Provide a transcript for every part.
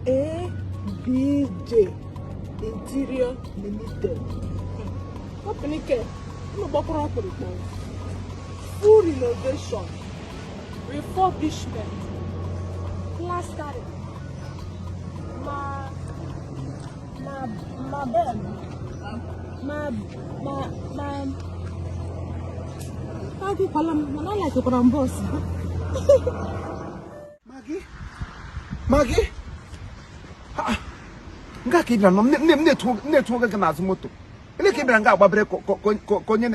ABJ Interior Limited. Company care, full renovation, refurbishment, plastering. Maggi. Nga kibra no ne to ga na azumoto. Ele kibra nga agbabere konye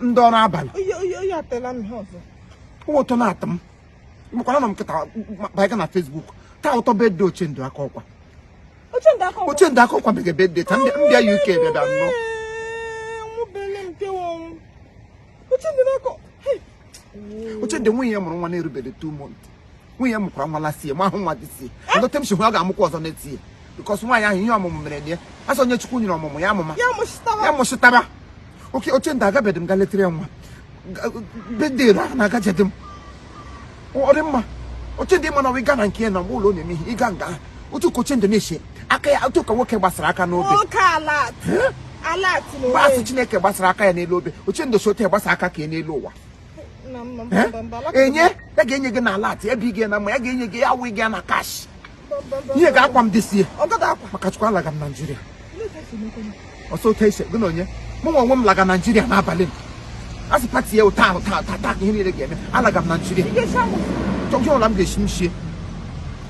ndo na abali. Oyo atela mi hozo. Wo to na atam. Mo kwa na mkita ba ga na Facebook. Ta auto birthday ochendo akokwa. Ochendo akokwa be birthday ta mbia UK be da no. Mo bele mpe won. Ochendo nako. Ochendo nwe yem nwa na erubede 2 months. Nwe yem kwa nwa last year, mo ahunwa this year. Ndo tem shi hu aga amukwa ozo next year. Because why ya hiyo amụmụ mere ne aso nye chukwu nyere ọmụmụ ya amụma ya mụshitaba okay ochendo aga bedem ga letere nwa bede ra na aga jedem ori mma ochendo ma na we ga na nke na ụlọ onye mihi ịga nga otu ochendo na-eche aka ya otu ka nwoke gbasara aka n'obe oke alat no ba asị Chineke gbasara aka ya n'elu obe ochendo shote gbasara aka ka n'elu ụwa enye ya ga-enye gị na alat ebe ị ga na ma ya ga-enye gị ya wee gị na cash. Ihe ga-akwa m dịsi ya maka chukwu alaga m Nigeria ọsọ oke ise gị na onye mụ nwa onwe m laga Nigeria n'abalị m asị pati ya ụta ka ihe niile ga-eme alaga m Nigeria chọgị ụla m ga-eshi m shie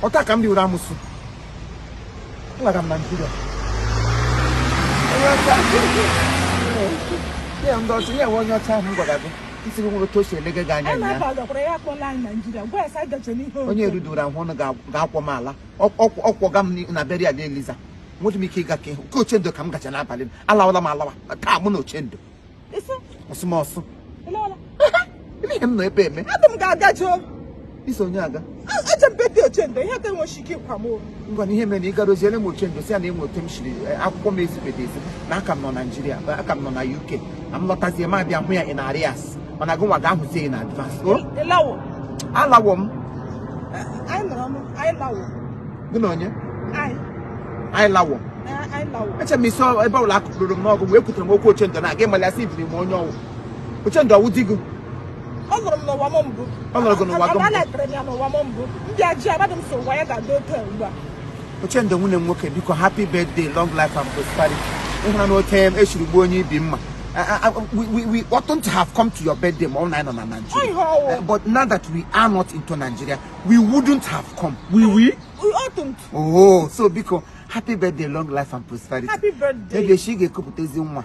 ọta ka m dị ụra amụsụ alaga m Nigeria ya ndị ọchị ya enwe onye ọcha ahụ m gwara gị isi gị nwere otu o si elege gị anya onye erudoro ahụ ọnụ ga-akwọ m ala ọkwọga m na beri ala Eliza nwere m ike ịga ka ịhụ ka ochendo ka m gacha n'abalị m alawala m alawa taa mụ na ochendo ọsụmọsụ ihe m nọ ebe eme iso onye aga ngwa na ihe mere na ị gara oziele m ochendo si ya na enwe otu m shiri akwụkwọ m ezibede ezi na aka m nọ Nigeria aka m nọ na UK na m lọtazie m abịa hụ ya in Arias mana gị nwa ga-ahụzie na advance alawo m gị na onye anyị lawo eche m isi ebe ọbụla akụkụrụ m n'ọgụ wee kwutere m okwu ochendo na aga ịmali asị ibiri m onye ọwụ ochendo ọwụ di gị ọ nọrọ m n'ụwa m mbụ ochendo nwunye m nwoke biko happy birthday long life and prosperity ịhụra na ote m eshiri gbuo onye ibi mma we oughtn't have come to your birthday more than on Nigeria. But now that we are not into Nigeria, we wouldn't have come. We oughtn't. Oh, so because happy birthday, long life and prosperity. Happy birthday. Maybe she get kuputezi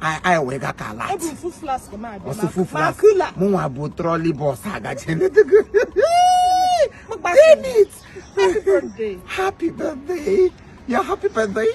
I we got a lot. Full flask ma. Also full flask. Mwa bu trolley bus aga jene. Happy birthday. Happy birthday. Yeah, happy birthday.